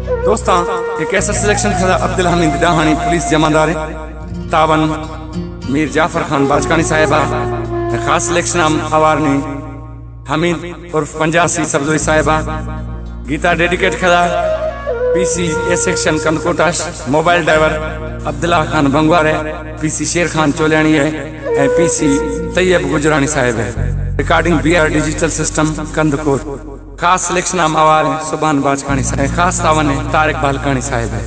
दोस्तां एक ऐसा सिलेक्शन था अब्दुल हमीद दाहानी पुलिस जमादार तावन मीर जाफर खान बाजकानी साहिबा खास सिलेक्शन अवारनी हमीद उर्फ 85 सबजोई साहिबा गीता डेडिकेट खदा पीसी ए सेक्शन कंदकोटाश मोबाइल ड्राइवर अब्दुल्ला खान बंगवारे पीसी शेर खान चोलियानी है पीसी तैयब गुजरानी साहिब है recording BR digital system Kandhkot खास सिलेक्शन आवार सुभान बाजकानी साहिब खास तावन है तारिक बालकानी साहिब है।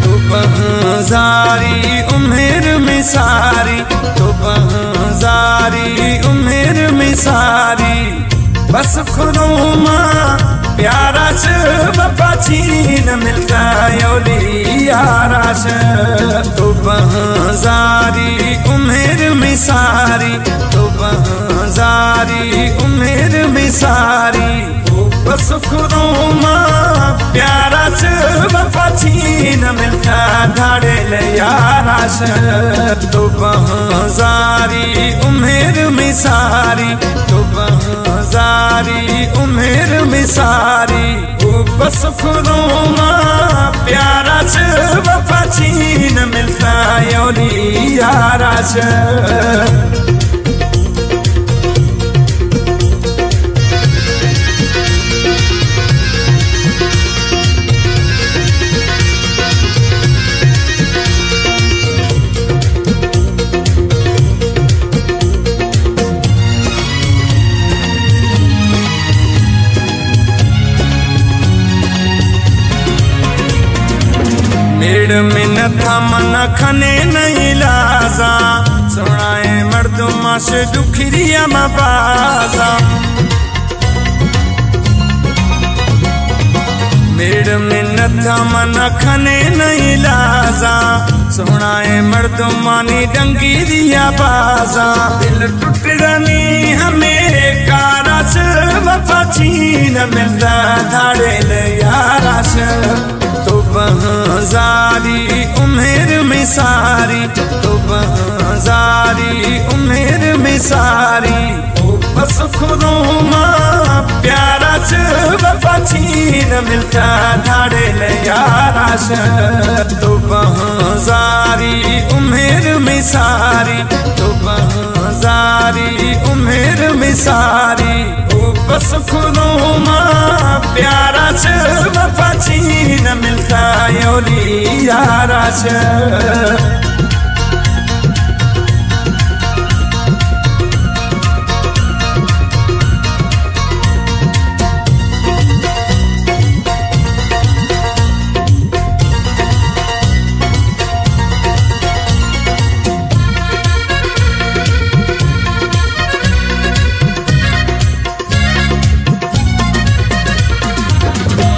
तो बहजारी उम्र में सारी तो बहजारी उम्र में सारी बस खुदोमा प्यारा बपाची न मिलता याराश तो बहजारी उम्र में सारी तो बहजारी उम्र में सारी बस खुदोमा प्यारा बपाची न मिलता धाड़े ले याराश तो बहजारी उम्र में सारी तो बहजारी उम्र में सारी बस खुदोमा प्यारा बपाची न मिलता याराश। मेड़ में न था मन खने नहीं लाजा सुनाए मर्दमाश दुखरिया मबाजा मेड़ में न था मन खने नहीं लाजा सुनाए मर्दमानी डंगी दिया बाजा दिल टूट रनी हमें काराश बपाची न मिलता धाड़े ले याराश तो बहजारी उम्र में सारी तो बहजारी उम्र में सारी बस खुदोमा प्यारा बपाची न मिलता धाड़े ले याराश तो बहजारी उम्र में सारी तो बहजारी उम्र में सारी बस खुदोमा प्यारा बपाची न मिलता याराश।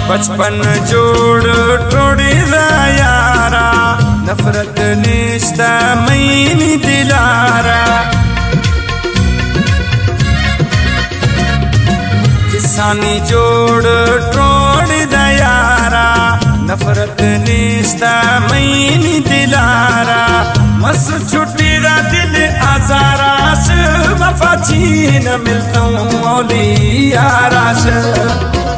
बचपन जोड़ टोड़ी यारा नफरत निश्ता मैनी दिलारा किसानी जोड़ टोड़ी यारा नफरत निश्ता मैनी दिलारा मस छुट्टी रा दिल आजारा बपाची न मिलता याराश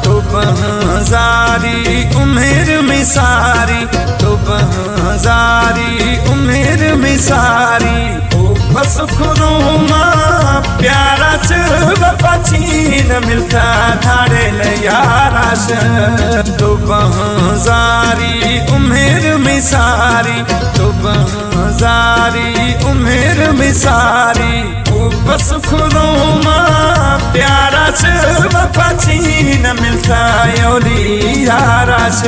तो बहजारी उम्र में सारी तो बहजारी उम्र में सारी बस खुदोमा प्यारा बपाची न मिलता धाड़े ले याराश तो बहजारी उम्र में सारी तो बहजारी उम्र में सारी बस खुदोमा प्यारा बपाची न मिलता याराश।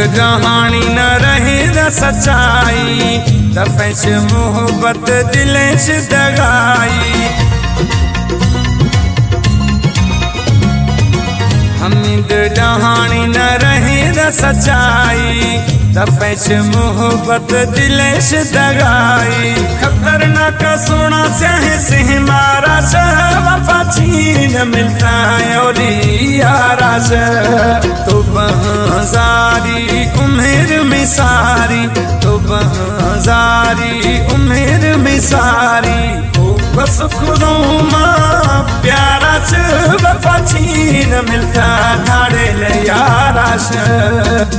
कहानी न रहे न सच्चाई दफेश मोहब्बत दिलेश दगाई हमीद डहानी न रहे न सच्चाई तपेश मोहब्बत दिलेश दगाई खतरनाक सोना स्याह सिंह मारा वफा छीन मिलता और यारा तो बहारी उम्र में सारी तो बहारी उम्र में सारी बस खुदों माँ प्यारा वफा छीन मिलता नाड़े ले यारा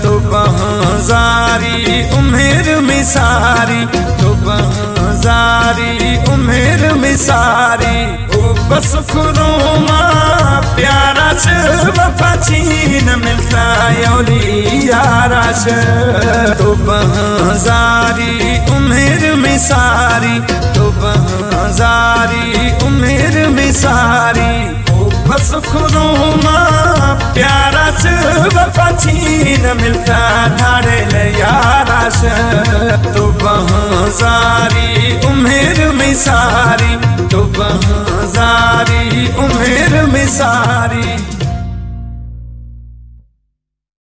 तो बहारी उम्र में सारी तो बहारी उम्र में सारी बस खुदों माँ प्यारा वफा छीन मिलता यारा तो बहारी उम्र में सारी तो बहारी उम्र में सारी बस खुदों माँ प्यारा वफा छीन मिलता नाड़े ले यारा तो बहारी उम्र में सारी तो बहारी उम्र में सारी।